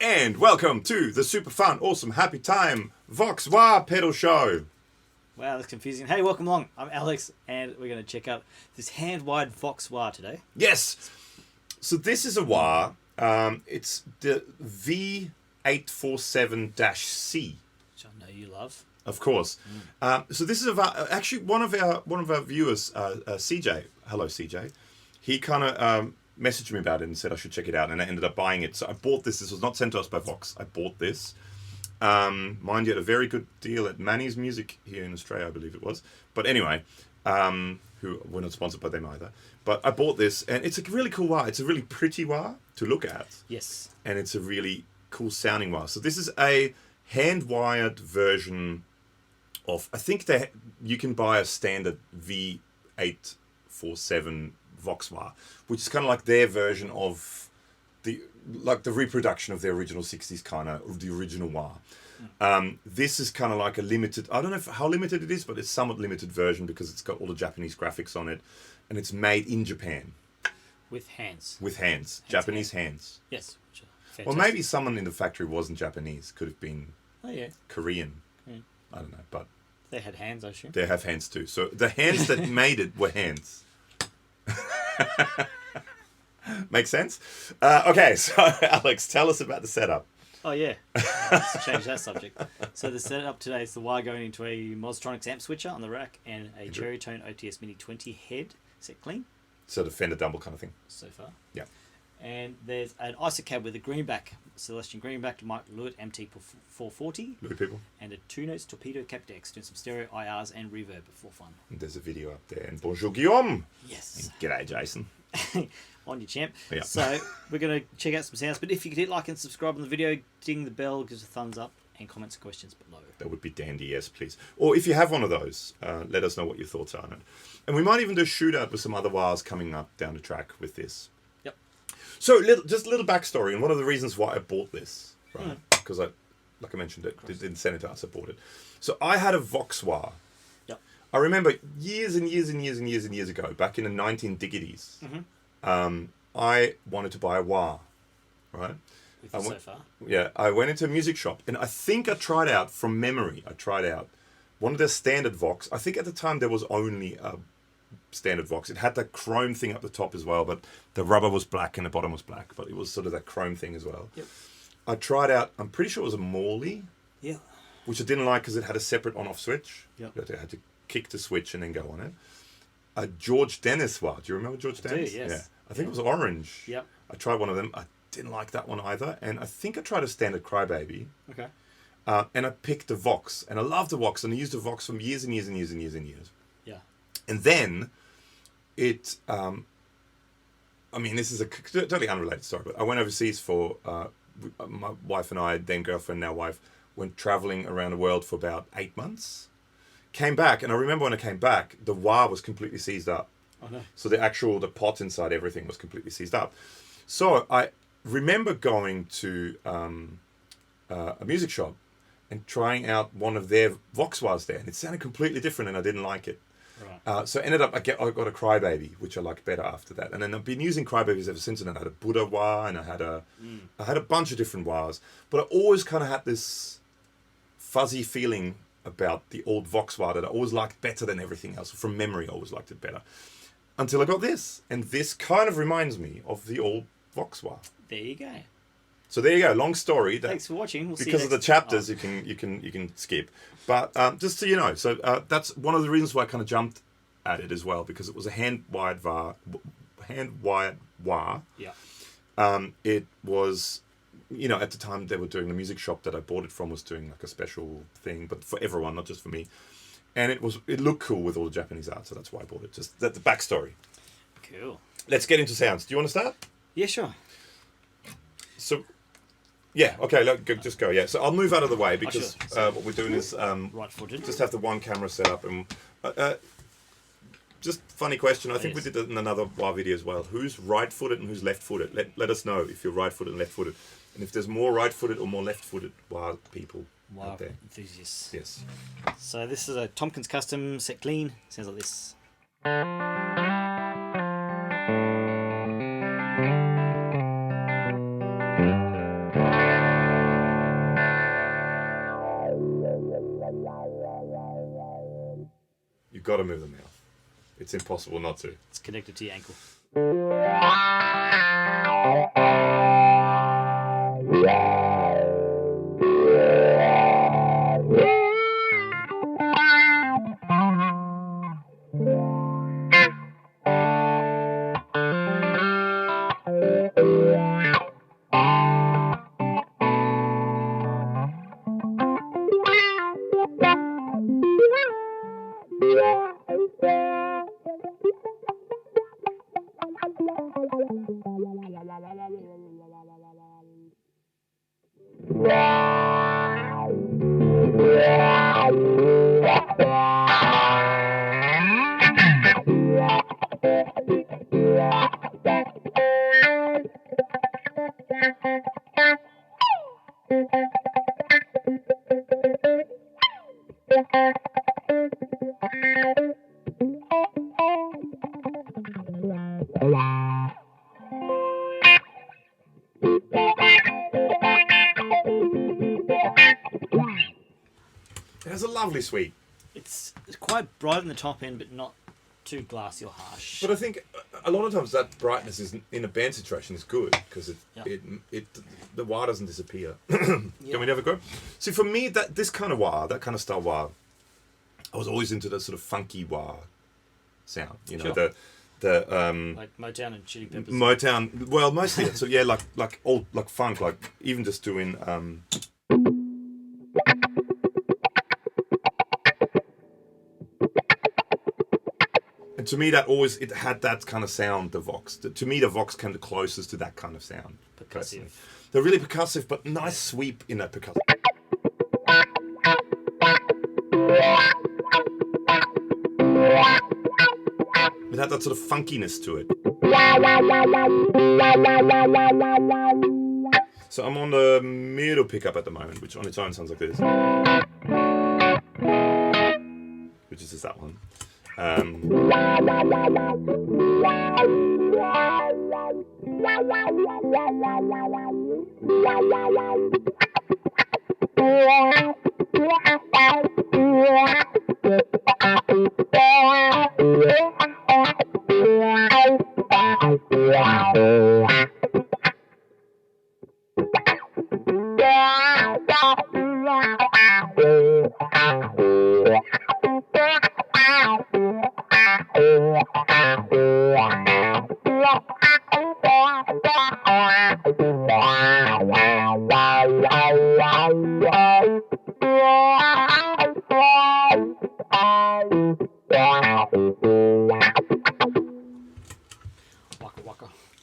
And welcome to the super fun, awesome, happy time Vox Wah pedal show. Wow, that's confusing. Hey, welcome along. I'm Alex, and we're going to check out this hand-wired Vox Wah today. Yes. So this is a wah. It's the VIII-447-C. Which I know you love. Of course. So this is actually one of our viewers, CJ. Hello, CJ. He kind of messaged me about it and said I should check it out, and I ended up buying it. So I bought this. This was not sent to us by Vox. I bought this. Mind you, at a very good deal at Manny's Music here in Australia, I believe it was. But anyway, who we're not sponsored by them either. But I bought this, and it's a really cool wah. It's a really pretty wah to look at. Yes. And it's a really cool sounding wah. So this is a hand-wired version of, I think you can buy a standard V847 Vox wah, which is kind of like their version of the reproduction of the original 60s kind of the original wah. This is kind of like a limited, I don't know how limited it is, but it's somewhat limited version because it's got all the Japanese graphics on it, and it's made in Japan. With hands. With hands. Japanese hands. Yes. Well, maybe someone in the factory wasn't Japanese. Could have been Korean. I don't know, but they had hands, I assume. They have hands too. So the hands that made it were hands. Makes sense? Okay, so Alex, tell us about the setup. Oh yeah, let's change that subject. So the setup today is the wire going into a Mozztronics Amp Switcher on the rack and a Cherry Tone OTS Mini 20 head set clean. So the Fender Dumble kind of thing. So far. Yeah. And there's an ISOCAB with a greenback, Celestian greenback, mic LEWITT MTP440. LEWITT people. And a 2-notes Torpedo Captor X, doing some stereo IRs and reverb for fun. And there's a video up there. And bonjour Guillaume. Yes. And g'day Jason. On your champ. Yeah. So we're going to check out some sounds, but if you could hit like and subscribe on the video, ding the bell, give us a thumbs up, and comments and questions below. That would be dandy, yes, please. Or if you have one of those, let us know what your thoughts are on it. And we might even do a shootout with some other wahs coming up down the track with this. Yep. So just a little backstory, and one of the reasons why I bought this, right? Because like I mentioned, it didn't send it to us, I bought it. So I had a Vox wah. Yep. I remember years and years and years and years and years ago, back in the 19diggities, I wanted to buy a wah, right? So far. Yeah, I went into a music shop, and I think I tried out, from memory, one of their standard Vox. I think at the time there was only a standard Vox. It had that chrome thing up the top as well, but the rubber was black and the bottom was black, but it was sort of that chrome thing as well. Yep. I tried out, I'm pretty sure it was a Morley, Yeah. which I didn't like because it had a separate on-off switch. Yep. I had to kick the switch and then go on it. A George Dennis wah. Do you remember George Dennis? Do, yes. Yeah. I think it was orange. Yep. I tried one of them. I didn't like that one either. And I think I tried a standard Crybaby. Okay. And I picked the Vox. And I loved the Vox. And I used the Vox for years and years and years and years and years. Yeah. And then it... this is a totally unrelated story, but I went overseas for... my wife and I, then girlfriend, now wife, went traveling around the world for about 8 months. Came back, and I remember when I came back, the wah was completely seized up. Oh, no. So the pot inside everything was completely seized up. So I remember going to a music shop and trying out one of their Vox wahs there, and it sounded completely different, and I didn't like it. Right. So ended up I got a Crybaby, which I liked better after that, and then I've been using Crybabies ever since. And I had a Buddha wah, and I had a bunch of different wahs, but I always kind of had this fuzzy feeling about the old Vox wah that I always liked better than everything else. From memory, I always liked it better. Until I got this. And this kind of reminds me of the old Vox wah. There you go. So there you go. Long story. Thanks for watching. We'll see you because of the next chapters, you can skip. But just so you know, so that's one of the reasons why I kind of jumped at it as well, because it was a hand-wired wah. Yeah. It was... at the time they were doing the music shop that I bought it from was doing like a special thing, but for everyone, not just for me. And it looked cool with all the Japanese art, so that's why I bought it. Just the backstory. Cool. Let's get into sounds. Do you want to start? Yeah, sure. So, yeah, okay, just go. Yeah, so I'll move out of the way because what we're doing is right-footed. Just have the one camera set up and. Just funny question. I think we did it in another wah video as well. Who's right-footed and who's left-footed? Let us know if you're right-footed and left-footed, and if there's more right-footed or more left-footed wah people out there. Enthusiasts. Yes. So this is a Tomkins custom set clean. Sounds like this. got to move the mouth. It's impossible not to. It's connected to your ankle. It has a lovely sweep. It's quite bright in the top end, but not too glassy or harsh. But I think a lot of times that brightness is in a band situation is good because the wah doesn't disappear. Can we never go? See, for me, this kind of wah, that kind of style wah, I was always into the sort of funky wah sound. You know, the like Motown and Chili Peppers. Motown. Well, mostly so yeah, like old funk, like even just doing. And to me, it had that kind of sound, the Vox. To me, the Vox came the closest to that kind of sound. Percussive. They're really percussive, but nice sweep in that percussive. It had that sort of funkiness to it. So I'm on the middle pickup at the moment, which on its own sounds like this. Which is just that one.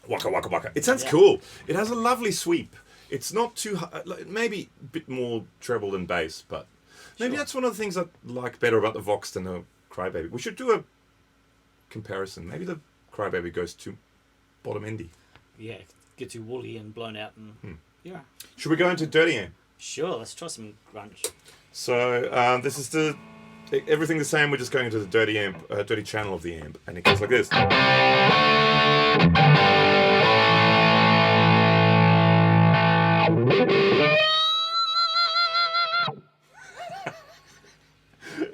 Waka waka waka. It sounds cool. It has a lovely sweep. It's not too maybe a bit more treble than bass, but maybe that's one of the things I like better about the Vox than the Crybaby. We should do a comparison. Maybe the Crybaby goes too bottom endy. Yeah, get too woolly and blown out and yeah. Should we go into dirty amp? Sure, let's try some grunge. So this is everything the same. We're just going into the dirty amp, dirty channel of the amp, and it goes like this.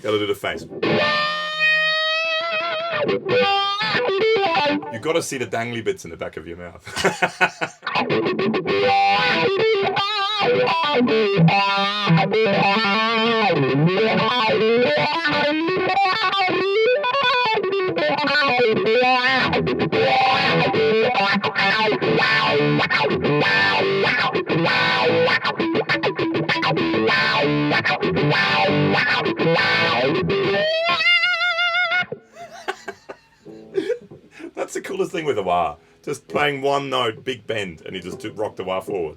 Gotta do the face. You gotta see the dangly bits in the back of your mouth. That's the coolest thing with a wah. Just playing one note, big bend, and you just rock the wah forward.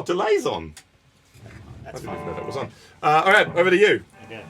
Delay's on. That's I didn't fine. even know that was on. All right, over to you. Okay.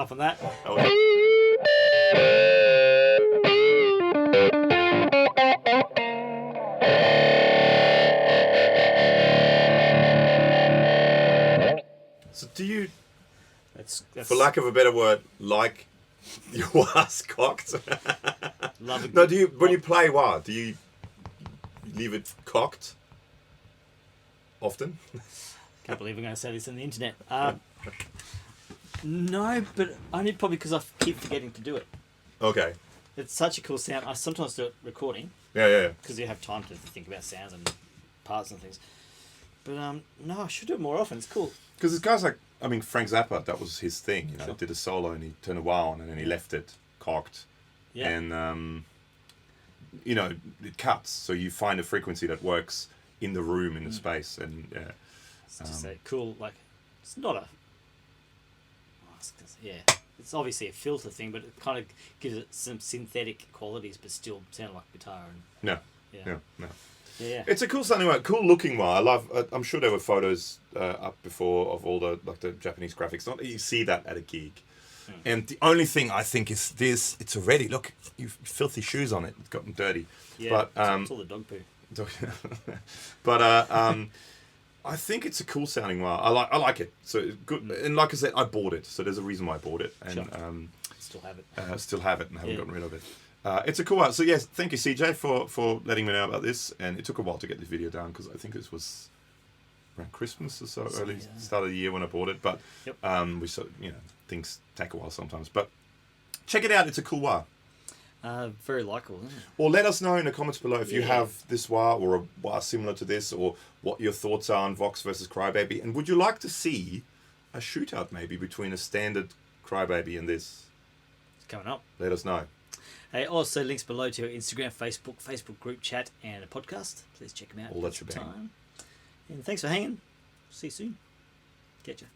up on that. So do you, That's for lack of a better word, like your wahs cocked? love it. No, do you, when you play wah, do you leave it cocked often? Can't believe I'm going to say this on the internet. No, but only probably because I keep forgetting to do it. Okay. It's such a cool sound. I sometimes do it recording Yeah. because you have time to think about sounds and parts and things. But no, I should do it more often. It's cool. Because there's guys like, I mean, Frank Zappa, that was his thing, you know, Sure. did a solo and he turned a wah on and then he left it cocked. Yeah. And, you know, it cuts. So you find a frequency that works in the room, in the space. And, yeah. It's just a cool, like, it's not a... Yeah, it's obviously a filter thing, but it kind of gives it some synthetic qualities, but still sound like guitar. And No. yeah. Yeah. It's a cool sounding wah, cool looking wah. I love. I'm sure there were photos up before of all the like the Japanese graphics. Not that you see that at a gig. And the only thing I think is this. It's already look. You filthy shoes on it. It's gotten dirty. Yeah, But it's all the dog poo. but I think it's a cool sounding wah. I like it. So it's good. And like I said, I bought it. So there's a reason why I bought it. And Sure. Still have it. still have it and haven't gotten rid of it. It's a cool one. So yes, thank you CJ for letting me know about this. And it took a while to get this video down because I think this was around Christmas or so, early start of the year when I bought it. But we sort of, things take a while sometimes. But check it out. It's a cool wah. Very likable, isn't it? Or let us know in the comments below if you have this wah or a wah similar to this, or what your thoughts are on Vox versus Crybaby. And would you like to see a shootout maybe between a standard Crybaby and this? It's coming up. Let us know. Hey, also links below to our Instagram, Facebook group chat, and a podcast. Please check them out. All that shebang. And thanks for hanging. See you soon. Catch ya.